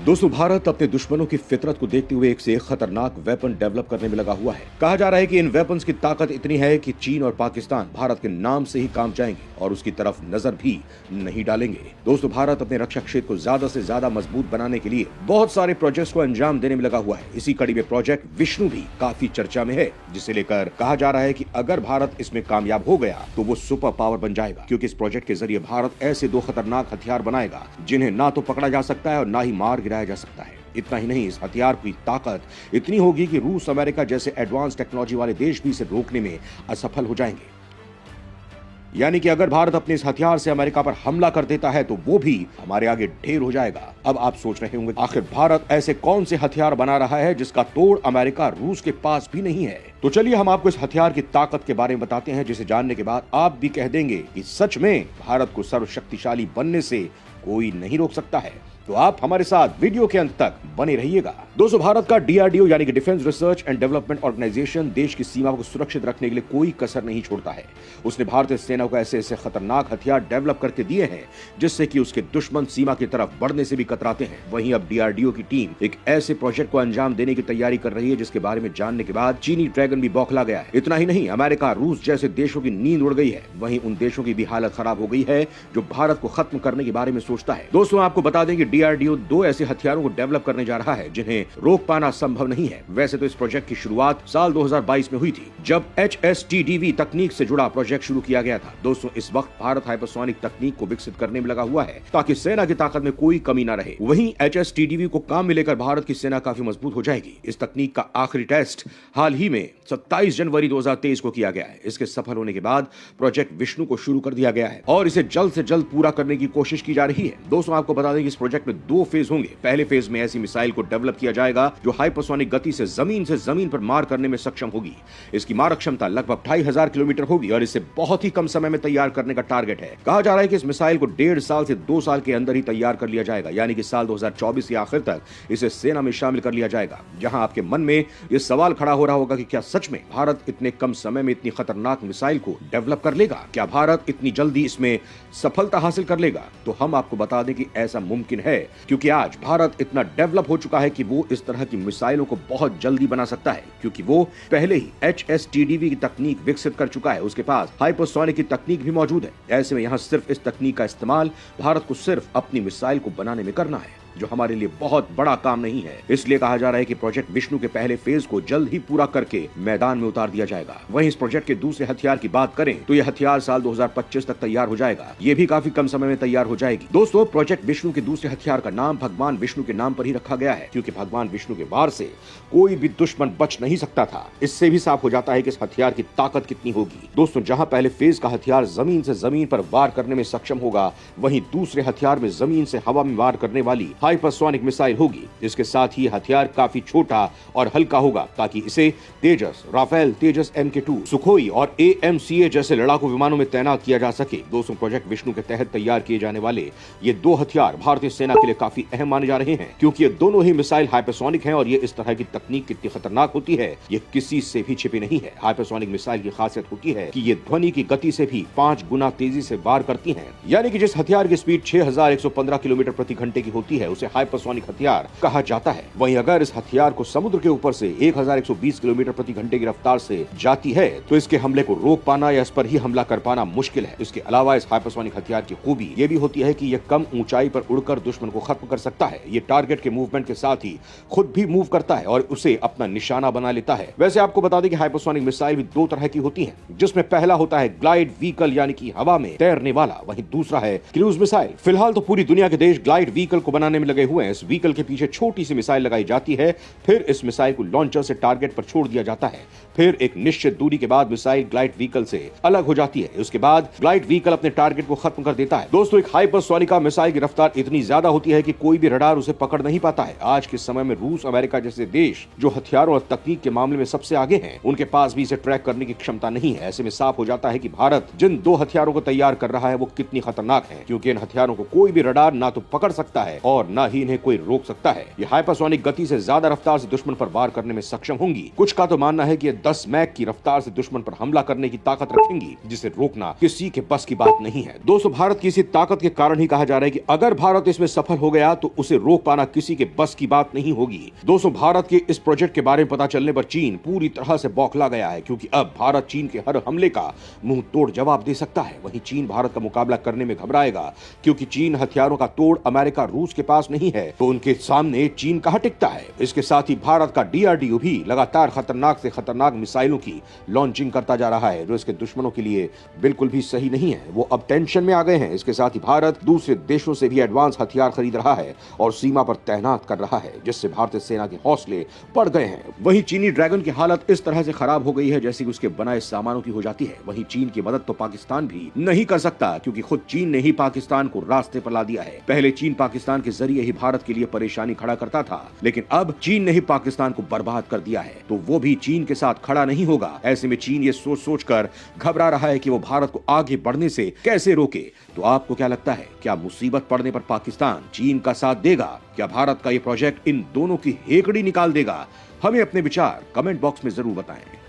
दोस्तों, भारत अपने दुश्मनों की फितरत को देखते हुए एक से एक खतरनाक वेपन डेवलप करने में लगा हुआ है। कहा जा रहा है कि इन वेपन्स की ताकत इतनी है कि चीन और पाकिस्तान भारत के नाम से ही काम जाएंगे और उसकी तरफ नजर भी नहीं डालेंगे। दोस्तों, भारत अपने रक्षा क्षेत्र को ज्यादा से ज्यादा मजबूत बनाने के लिए बहुत सारे प्रोजेक्ट्स को अंजाम देने में लगा हुआ है। इसी कड़ी में प्रोजेक्ट विष्णु भी काफी चर्चा में है, जिसे लेकर कहा जा रहा है कि अगर भारत इसमें कामयाब हो गया तो वो सुपर पावर बन जाएगा, क्योंकि इस प्रोजेक्ट के जरिए भारत ऐसे दो खतरनाक हथियार बनाएगा जिन्हें ना तो पकड़ा जा सकता है और ना ही मार गिराया जा सकता है। इतना ही नहीं, इस हथियार की ताकत इतनी होगी कि रूस, अमेरिका जैसे एडवांस टेक्नोलॉजी वाले देश भी इसे रोकने में असफल हो जाएंगे। यानी कि अगर भारत अपने इस हथियार से अमेरिका पर हमला कर देता है तो वो भी हमारे आगे ढेर हो जाएगा। अब आप सोच रहे होंगे, आखिर भारत ऐसे कौन से हथियार बना रहा है जिसका तोड़ अमेरिका, रूस के पास भी नहीं है? तो चलिए हम आपको इस हथियार की ताकत के बारे में बताते हैं, जिसे जानने के बाद आप भी कह देंगे कि सच में भारत को सर्वशक्तिशाली बनने से कोई नहीं रोक सकता है। तो आप हमारे साथ वीडियो के अंत तक बने रहिएगा। दोस्तों, भारत का डीआरडीओ यानी कि defence research and development organisation देश की सीमा को सुरक्षित रखने के लिए कोई कसर नहीं छोड़ता है। उसने भारतीय सेना को ऐसे ऐसे खतरनाक हथियार डेवलप करके दिए हैं जिससे कि उसके दुश्मन सीमा की तरफ बढ़ने से भी कतराते हैं। वहीं अब डीआरडीओ की टीम एक ऐसे प्रोजेक्ट को अंजाम देने की तैयारी कर रही है जिसके बारे में जानने के बाद चीनी ड्रैगन भी बौखला गया है। इतना ही नहीं, अमेरिका, रूस जैसे देशों की नींद उड़ गई है। वहीं उन देशों की भी हालत खराब हो गई है जो भारत को खत्म करने के बारे में सोचता है। दोस्तों, आपको बता दें कि डीआरडीओ दो ऐसे हथियारों को डेवलप करने जा रहा है जिन्हें रोक पाना संभव नहीं है। वैसे तो इस प्रोजेक्ट की शुरुआत साल 2022 में हुई थी, जब HSTDV तकनीक से जुड़ा प्रोजेक्ट शुरू किया गया था। दोस्तों, इस वक्त भारत हाइपरसोनिक तकनीक को विकसित करने में लगा हुआ है ताकि सेना की ताकत में कोई कमी न रहे। वहीं HSTDV को काम में लेकर भारत की सेना काफी मजबूत हो जाएगी। इस तकनीक का आखिरी टेस्ट हाल ही में 27 जनवरी 2023 को किया गया है। इसके सफल होने के बाद प्रोजेक्ट विष्णु को शुरू कर दिया गया है और इसे जल्द से जल्द पूरा करने की कोशिश की जा रही है। दोस्तों, आपको बता दें कि इस प्रोजेक्ट में दो फेज होंगे। पहले फेज में ऐसी मिसाइल को डेवलप किया जाएगा जो हाइपरसोनिक गति से जमीन पर मार करने में सक्षम होगी। इसकी मारक क्षमता लगभग 2500 किलोमीटर होगी और इसे बहुत ही कम समय में तैयार करने का टारगेट है। कहा जा रहा है कि इस मिसाइल को 1.5 साल से 2 साल के अंदर ही तैयार कर लिया जाएगा, यानी कि साल 2024 के आखिर तक इसे सेना में शामिल कर लिया जाएगा। जहां आपके मन में यह सवाल खड़ा हो रहा होगा कि क्या सच में भारत इतने कम समय में इतनी खतरनाक मिसाइल को डेवलप कर लेगा? क्या भारत इतनी जल्दी इसमें सफलता हासिल कर लेगा? तो हम आपको बता दें कि ऐसा मुमकिन है, क्योंकि आज भारत इतना डेवलप हो चुका है कि वो इस तरह की मिसाइलों को बहुत जल्दी बना सकता है, क्योंकि वो पहले ही HSTDV की तकनीक विकसित कर चुका है। उसके पास हाइपरसोनिक की तकनीक भी मौजूद है। ऐसे में यहां सिर्फ इस तकनीक का इस्तेमाल भारत को सिर्फ अपनी मिसाइल को बनाने में करना है, जो हमारे लिए बहुत बड़ा काम नहीं है। इसलिए कहा जा रहा है कि प्रोजेक्ट विष्णु के पहले फेज को जल्द ही पूरा करके मैदान में उतार दिया जाएगा। वहीं इस प्रोजेक्ट के दूसरे हथियार की बात करें तो यह हथियार साल 2025 तक तैयार हो जाएगा। ये भी काफी कम समय में तैयार हो जाएगी। दोस्तों, प्रोजेक्ट विष्णु के दूसरे हथियार का नाम भगवान विष्णु के नाम पर ही रखा गया है, क्योंकि भगवान विष्णु के वार से कोई भी दुश्मन बच नहीं सकता था। इससे भी साफ हो जाता है कि इस हथियार की ताकत कितनी होगी। दोस्तों, जहां पहले फेज का हथियार जमीन से जमीन पर वार करने में सक्षम होगा, वहीं दूसरे हथियार में जमीन से हवा में वार करने वाली हाइपरसोनिक मिसाइल होगी। इसके साथ ही हथियार काफी छोटा और हल्का होगा ताकि इसे तेजस, राफेल, तेजस MK2, सुखोई और AMCA जैसे लड़ाकू विमानों में तैनात किया जा सके। दोस्तों, प्रोजेक्ट विष्णु के तहत तैयार किए जाने वाले ये दो हथियार भारतीय सेना के लिए काफी अहम माने जा रहे हैं, क्योंकि ये दोनों ही मिसाइल हाइपरसोनिक हैं और ये इस तरह की तकनीक कितनी खतरनाक होती है ये किसी से भी छिपी नहीं है। हाइपरसोनिक मिसाइल की खासियत होती है कि ये ध्वनि की गति से भी 5 गुना तेजी से वार करती हैं। यानी कि जिस हथियार की स्पीड 6115 किलोमीटर प्रति घंटे की होती है उसे हाइपरसोनिक हथियार कहा जाता है। वहीं अगर इस हथियार को समुद्र के ऊपर से 1120 किलोमीटर प्रति घंटे की रफ्तार से जाती है तो इसके हमले को रोक पाना या इस पर ही हमला कर पाना मुश्किल है। इसके अलावा इस हाइपरसोनिक हथियार की खूबी ये भी होती है कि यह कम ऊंचाई पर उड़कर दुश्मन को खत्म कर सकता है। ये टारगेट के मूवमेंट के साथ ही खुद भी मूव करता है और उसे अपना निशाना बना लेता है। वैसे आपको बता दें कि हाइपरसोनिक मिसाइल भी दो तरह की होती है, जिसमें पहला होता है ग्लाइड व्हीकल यानी कि हवा में तैरने वाला, वहीं दूसरा है क्रूज मिसाइल। फिलहाल तो पूरी दुनिया के देश ग्लाइड व्हीकल को बनाने में लगे हुए हैं। इस व्हीकल के पीछे छोटी सी मिसाइल लगाई जाती है, फिर इस मिसाइल को लॉन्चर से टारगेट पर छोड़ दिया जाता है। फिर एक निश्चित दूरी के बाद मिसाइल ग्लाइड व्हीकल से अलग हो जाती है। उसके बाद ग्लाइड व्हीकल अपने टारगेट को खत्म कर देता है। दोस्तों, एक हाइपरसोनिका मिसाइल की रफ्तार इतनी ज्यादा होती है कि कोई भी रडार उसे पकड़ नहीं पाता है। आज के समय में रूस, अमेरिका जैसे देश जो हथियारों और तकनीक के मामले में सबसे आगे हैं, उनके पास भी इसे ट्रैक करने की क्षमता नहीं है। ऐसे में साफ हो जाता है कि भारत जिन दो हथियारों को तैयार कर रहा है वो कितनी खतरनाक है, क्योंकि इन हथियारों को कोई भी रडार ना तो पकड़ सकता है और ना ही इन्हें कोई रोक सकता है। ये हाइपरसोनिक गति से ज्यादा रफ्तार से दुश्मन पर वार करने में सक्षम होंगी। कुछ का तो मानना है कि ये 10 मैक की रफ्तार से दुश्मन पर हमला करने की ताकत रखेंगी, जिसे रोकना किसी के बस की बात नहीं है। दोस्तों, भारत की इसी ताकत के कारण ही कहा जा रहा है कि अगर भारत इसमें सफल हो गया तो उसे रोक पाना किसी के बस की बात नहीं होगी। दोस्तों, भारत के इस प्रोजेक्ट के बारे में पता चलने पर चीन पूरी तरह से बौखला गया है, क्योंकि अब भारत चीन के हर हमले का मुंह तोड़ जवाब दे सकता है। वहीं चीन भारत का मुकाबला करने में घबराएगा, क्योंकि चीन हथियारों का तोड़ अमेरिका रूस के पास नहीं है, तो उनके सामने चीन कहां टिकता है। इसके साथ ही भारत का DRDO भी लगातार खतरनाक से खतरनाक मिसाइलों की लॉन्चिंग करता जा रहा है, जो इसके दुश्मनों के लिए बिल्कुल भी सही नहीं है। वो अब टेंशन में आ गए हैं। इसके साथ ही भारत दूसरे देशों से भी एडवांस हथियार खरीद रहा है और सीमा पर तैनात कर रहा है, जिससे भारतीय सेना के हौसले बढ़ गए हैं। वहीं चीनी ड्रैगन की हालत इस तरह से खराब हो गई है जैसे कि उसके बनाए सामानों की हो जाती है। वहीं चीन की मदद तो पाकिस्तान भी नहीं कर सकता, क्योंकि खुद चीन ने ही पाकिस्तान को रास्ते पर ला दिया है। पहले चीन पाकिस्तान के जरिए ही भारत के लिए परेशानी खड़ा करता था, लेकिन अब चीन ने ही पाकिस्तान को बर्बाद कर दिया है, तो वो भी चीन के साथ खड़ा नहीं होगा। ऐसे में चीन ये सोच सोच कर घबरा रहा है कि वो भारत को आगे बढ़ने से कैसे रोके। तो आपको क्या लगता है, क्या मुसीबत पड़ने पर पाकिस्तान चीन का साथ देगा? क्या भारत का ये प्रोजेक्ट इन दोनों की हेकड़ी निकाल देगा? हमें अपने विचार कमेंट बॉक्स में जरूर बताएं।